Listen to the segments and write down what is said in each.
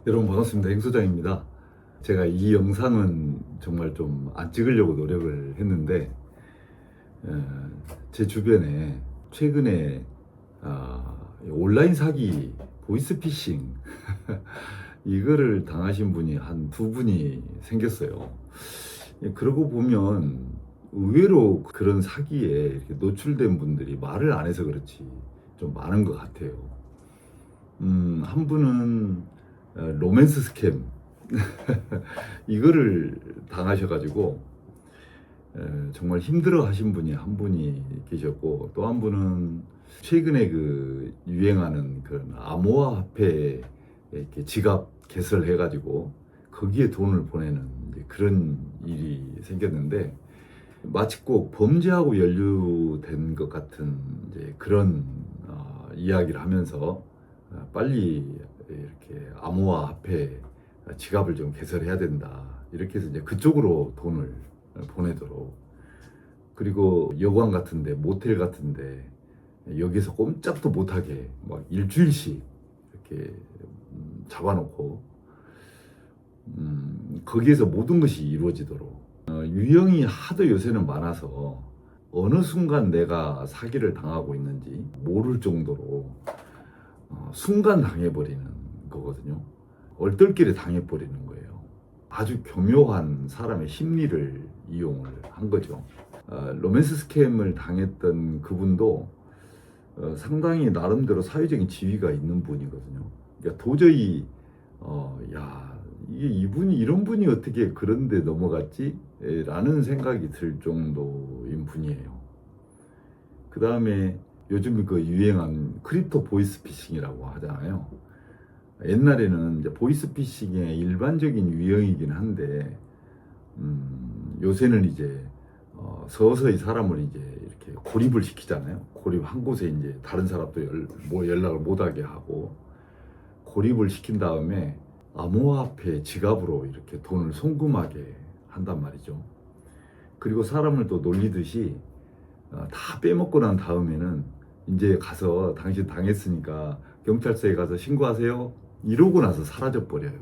여러분 반갑습니다. 행소장입니다. 제가 이 영상은 정말 좀 안 찍으려고 노력을 했는데 제 주변에 최근에 온라인 사기, 보이스피싱 이거를 당하신 분이 한 두 분이 생겼어요. 그러고 보면 의외로 그런 사기에 이렇게 노출된 분들이 말을 안 해서 그렇지 좀 많은 것 같아요. 한 분은 로맨스 스캠 이거를 당하셔가지고 정말 힘들어 하신 분이 한 분이 계셨고, 또 한 분은 최근에 그 유행하는 그런 암호화폐 이렇게 지갑 개설해가지고 거기에 돈을 보내는 이제 그런 일이 생겼는데, 마치 꼭 범죄하고 연루된 것 같은 이제 그런 이야기를 하면서 빨리 이렇게 암호화폐 지갑을 좀 개설해야 된다, 이렇게 해서 이제 그쪽으로 돈을 보내도록, 그리고 여관 같은데, 모텔 같은데 여기서 꼼짝도 못하게 막 일주일씩 이렇게 잡아놓고 거기에서 모든 것이 이루어지도록, 유형이 하도 요새는 많아서 어느 순간 내가 사기를 당하고 있는지 모를 정도로 순간 당해버리는 거거든요. 얼떨결에 당해버리는 거예요. 아주 교묘한 사람의 심리를 이용을 한 거죠. 로맨스 스캠을 당했던 그분도 상당히 나름대로 사회적인 지위가 있는 분이거든요. 그러니까 도저히 야, 이게 이분이 이런 분이 어떻게 그런데 넘어갔지? 라는 생각이 들 정도인 분이에요. 그 다음에 요즘 그 유행한 크립토 보이스피싱이라고 하잖아요. 옛날에는 이제 보이스피싱의 일반적인 유형이긴 한데, 요새는 이제 서서히 사람을 이제 이렇게 고립을 시키잖아요. 고립 한 곳에 이제 다른 사람도 연락을 못하게 하고 고립을 시킨 다음에 암호화폐 지갑으로 이렇게 돈을 송금하게 한단 말이죠. 그리고 사람을 또 놀리듯이 다 빼먹고 난 다음에는 이제 가서 당신 당했으니까 경찰서에 가서 신고하세요, 이러고 나서 사라져 버려요.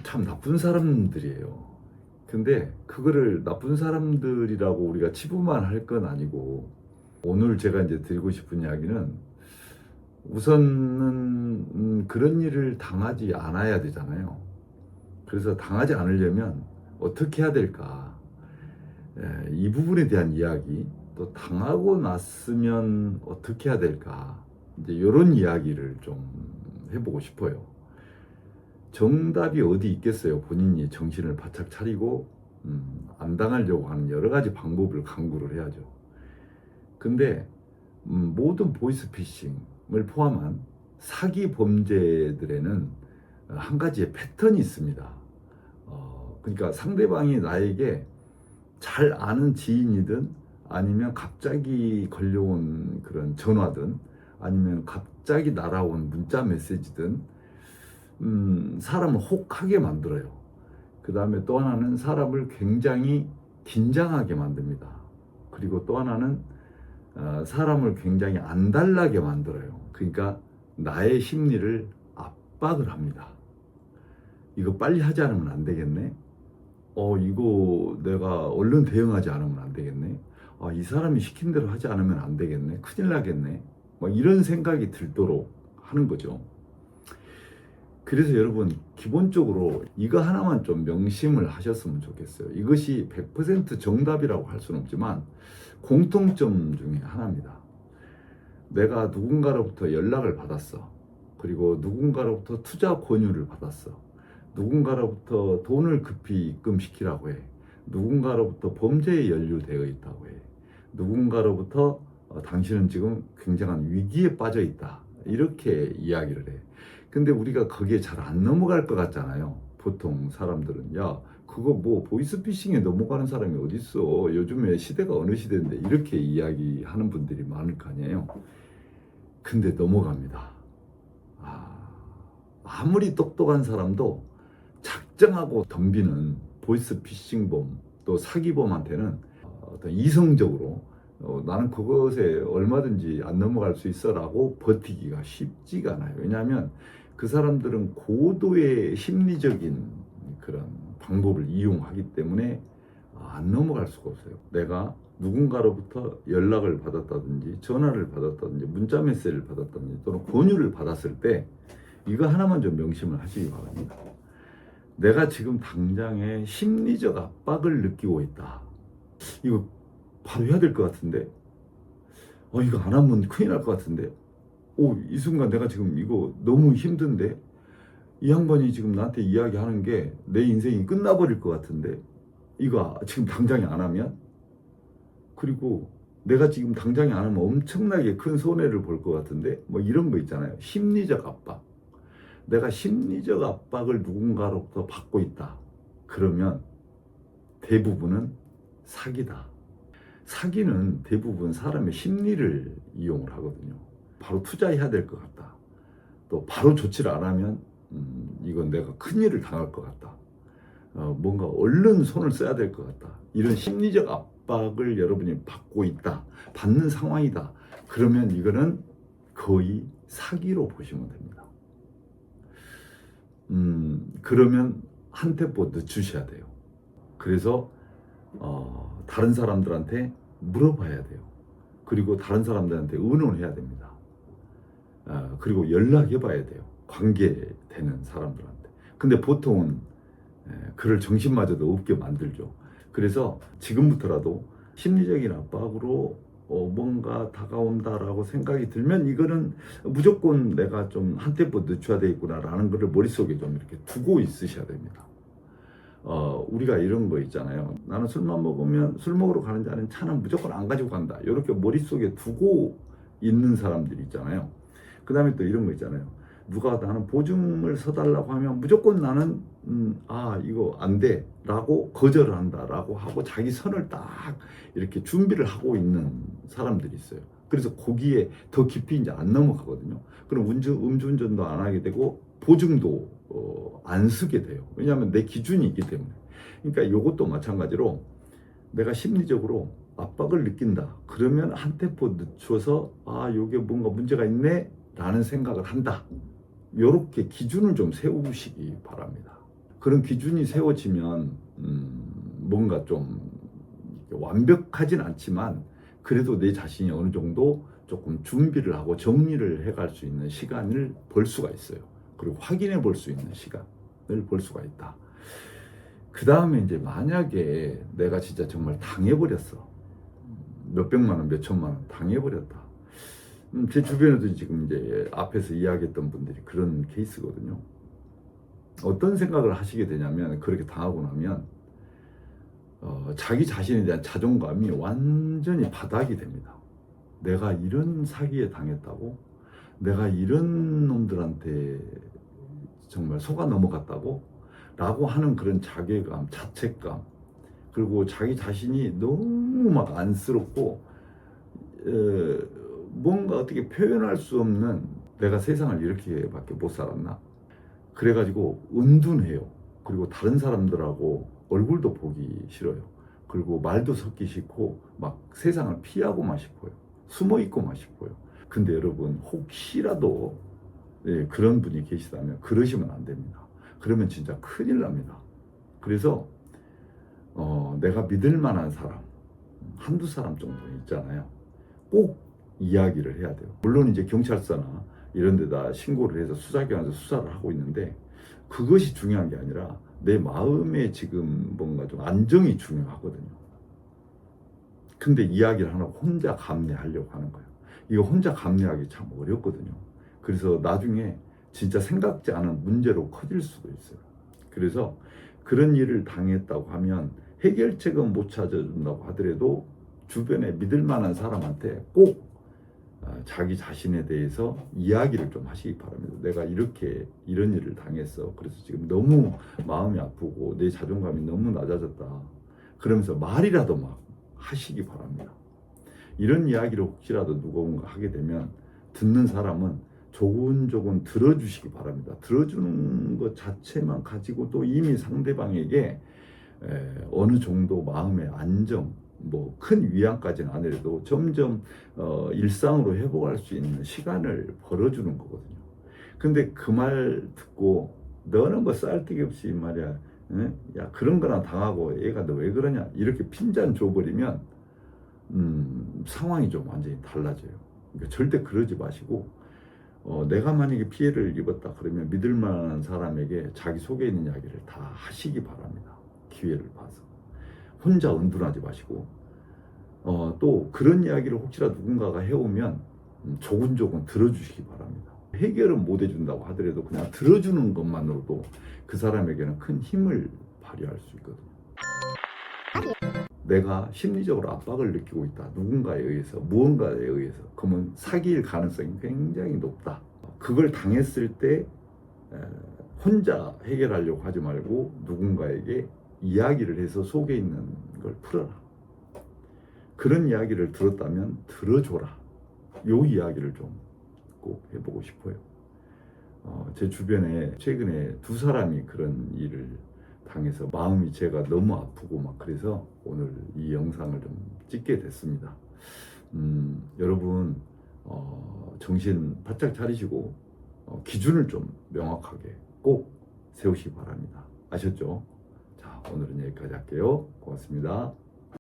참 나쁜 사람들이에요. 근데 그거를 나쁜 사람들이라고 우리가 치부만 할 건 아니고, 오늘 제가 이제 드리고 싶은 이야기는, 우선은 그런 일을 당하지 않아야 되잖아요. 그래서 당하지 않으려면 어떻게 해야 될까, 이 부분에 대한 이야기, 또 당하고 났으면 어떻게 해야 될까, 이제 이런 이야기를 좀 해보고 싶어요. 정답이 어디 있겠어요. 본인이 정신을 바짝 차리고 안 당하려고 하는 여러 가지 방법을 강구를 해야죠. 근데 모든 보이스피싱을 포함한 사기 범죄들에는 한 가지의 패턴이 있습니다. 그러니까 상대방이 나에게 잘 아는 지인이든, 아니면 갑자기 걸려온 그런 전화든, 아니면 갑자기 날아온 문자 메시지든 사람을 혹하게 만들어요. 그 다음에 또 하나는 사람을 굉장히 긴장하게 만듭니다. 그리고 또 하나는 사람을 굉장히 안달나게 만들어요. 그러니까 나의 심리를 압박을 합니다. 이거 빨리 하지 않으면 안 되겠네. 이거 내가 얼른 대응하지 않으면 안 되겠네. 이 사람이 시킨 대로 하지 않으면 안 되겠네. 큰일 나겠네. 막 이런 생각이 들도록 하는 거죠. 그래서 여러분, 기본적으로 이거 하나만 좀 명심을 하셨으면 좋겠어요. 이것이 100% 정답이라고 할 수는 없지만 공통점 중에 하나입니다. 내가 누군가로부터 연락을 받았어. 그리고 누군가로부터 투자 권유를 받았어. 누군가로부터 돈을 급히 입금시키라고 해. 누군가로부터 범죄에 연루되어 있다고 해. 누군가로부터 당신은 지금 굉장한 위기에 빠져 있다, 이렇게 이야기를 해. 근데 우리가 거기에 잘 안 넘어갈 것 같잖아요. 보통 사람들은 야, 그거 뭐 보이스피싱에 넘어가는 사람이 어딨어, 요즘에 시대가 어느 시대인데, 이렇게 이야기하는 분들이 많을 거 아니에요. 근데 넘어갑니다. 아무리 똑똑한 사람도 작정하고 덤비는 보이스피싱범, 또 사기범한테는 어떤 이성적으로 나는 그것에 얼마든지 안 넘어갈 수 있어라고 버티기가 쉽지가 않아요. 왜냐하면 그 사람들은 고도의 심리적인 그런 방법을 이용하기 때문에 안 넘어갈 수가 없어요. 내가 누군가로부터 연락을 받았다든지 전화를 받았다든지 문자 메시지를 받았다든지 또는 권유를 받았을 때 이거 하나만 좀 명심을 하시기 바랍니다. 내가 지금 당장에 심리적 압박을 느끼고 있다. 이거 바로 해야 될 것 같은데 이거 안 하면 큰일 날 것 같은데 이 순간 내가 지금 이거 너무 힘든데 이 양반이 지금 나한테 이야기하는 게 내 인생이 끝나버릴 것 같은데 이거 지금 당장에 안 하면 그리고 내가 지금 당장에 안 하면 엄청나게 큰 손해를 볼 것 같은데 뭐 이런 거 있잖아요. 심리적 압박. 내가 심리적 압박을 누군가로부터 받고 있다. 그러면 대부분은 사기다. 사기는 대부분 사람의 심리를 이용을 하거든요. 바로 투자해야 될 것 같다. 또 바로 조치를 안 하면 이건 내가 큰일을 당할 것 같다. 뭔가 얼른 손을 써야 될 것 같다. 이런 심리적 압박을 여러분이 받고 있다. 받는 상황이다. 그러면 이거는 거의 사기로 보시면 됩니다. 그러면 한 템포 늦추셔야 돼요. 그래서 다른 사람들한테 물어봐야 돼요. 그리고 다른 사람들한테 의논해야 됩니다. 그리고 연락해 봐야 돼요. 관계되는 사람들한테. 근데 보통은 그럴 정신마저도 없게 만들죠. 그래서 지금부터라도 심리적인 압박으로 뭔가 다가온다라고 생각이 들면 이거는 무조건 내가 좀 한 템포 늦춰야 되겠구나라는 것을 머릿속에 좀 이렇게 두고 있으셔야 됩니다. 우리가 이런 거 있잖아요. 나는 술만 먹으면 술 먹으러 가는 자는 차는 무조건 안 가지고 간다. 이렇게 머릿속에 두고 있는 사람들이 있잖아요. 그 다음에 또 이런 거 있잖아요. 누가 나는 보증을 서달라고 하면 무조건 나는 이거 안 돼 라고 거절을 한다 라고 하고 자기 선을 딱 이렇게 준비를 하고 있는 사람들이 있어요. 그래서 거기에 더 깊이 이제 안 넘어가거든요. 그럼 음주운전도 안 하게 되고 보증도 안 쓰게 돼요. 왜냐하면 내 기준이 있기 때문에. 그러니까 이것도 마찬가지로 내가 심리적으로 압박을 느낀다. 그러면 한 템포 늦춰서 이게 뭔가 문제가 있네 라는 생각을 한다. 이렇게 기준을 좀 세우시기 바랍니다. 그런 기준이 세워지면 뭔가 좀 완벽하진 않지만 그래도 내 자신이 어느 정도 조금 준비를 하고 정리를 해갈 수 있는 시간을 벌 수가 있어요. 그리고 확인해 볼 수 있는 시간을 벌 수가 있다. 그 다음에 이제 만약에 내가 진짜 정말 당해버렸어. 몇백만 원, 몇천만 원 당해버렸다. 제 주변에도 지금 이제 앞에서 이야기했던 분들이 그런 케이스거든요. 어떤 생각을 하시게 되냐면 그렇게 당하고 나면 자기 자신에 대한 자존감이 완전히 바닥이 됩니다. 내가 이런 사기에 당했다고? 내가 이런 놈들한테 정말 속아 넘어갔다고? 라고 하는 그런 자괴감, 자책감, 그리고 자기 자신이 너무 막 안쓰럽고 뭔가 어떻게 표현할 수 없는 내가 세상을 이렇게밖에 못 살았나? 그래가지고 은둔해요. 그리고 다른 사람들하고 얼굴도 보기 싫어요. 그리고 말도 섞기 싫고 막 세상을 피하고만 싶어요. 숨어 있고만 싶어요. 근데 여러분 혹시라도 그런 분이 계시다면 그러시면 안 됩니다. 그러면 진짜 큰일 납니다. 그래서 내가 믿을 만한 사람 한두 사람 정도 있잖아요. 꼭 이야기를 해야 돼요. 물론 이제 경찰서나 이런 데다 신고를 해서 수사기관에서 수사를 하고 있는데 그것이 중요한 게 아니라 내 마음에 지금 뭔가 좀 안정이 중요하거든요. 근데 이야기를 하나 혼자 감내하려고 하는 거예요. 이거 혼자 감내하기 참 어렵거든요. 그래서 나중에 진짜 생각지 않은 문제로 커질 수도 있어요. 그래서 그런 일을 당했다고 하면 해결책은 못 찾아준다고 하더라도 주변에 믿을 만한 사람한테 꼭 자기 자신에 대해서 이야기를 좀 하시기 바랍니다. 내가 이렇게 이런 일을 당했어. 그래서 지금 너무 마음이 아프고 내 자존감이 너무 낮아졌다. 그러면서 말이라도 막 하시기 바랍니다. 이런 이야기를 혹시라도 누군가 하게 되면 듣는 사람은 조곤조곤 들어주시기 바랍니다. 들어주는 것 자체만 가지고도 이미 상대방에게 어느 정도 마음의 안정, 뭐 큰 위안까지는 아니래도 점점 일상으로 회복할 수 있는 시간을 벌어주는 거거든요. 근데 그 말 듣고 너는 뭐 쌀데기 없이 말이야, 응? 야 그런 거나 당하고 얘가 너 왜 그러냐 이렇게 핀잔 줘버리면 상황이 좀 완전히 달라져요. 그러니까 절대 그러지 마시고 내가 만약에 피해를 입었다 그러면 믿을 만한 사람에게 자기 속에 있는 이야기를 다 하시기 바랍니다. 기회를 봐서 혼자 은둔하지 마시고 또 그런 이야기를 혹시라도 누군가가 해오면 조근조근 들어주시기 바랍니다. 해결은 못 해준다고 하더라도 그냥 들어주는 것만으로도 그 사람에게는 큰 힘을 발휘할 수 있거든요. 내가 심리적으로 압박을 느끼고 있다. 누군가에 의해서, 무언가에 의해서. 그러면 사기일 가능성이 굉장히 높다. 그걸 당했을 때 혼자 해결하려고 하지 말고 누군가에게 이야기를 해서 속에 있는 걸 풀어라. 그런 이야기를 들었다면 들어줘라. 요 이야기를 좀 꼭 해보고 싶어요. 제 주변에 최근에 두 사람이 그런 일을 당해서 마음이 제가 너무 아프고 막 그래서 오늘 이 영상을 좀 찍게 됐습니다. 여러분 정신 바짝 차리시고 기준을 좀 명확하게 꼭 세우시기 바랍니다. 아셨죠? 자, 오늘은 여기까지 할게요. 고맙습니다.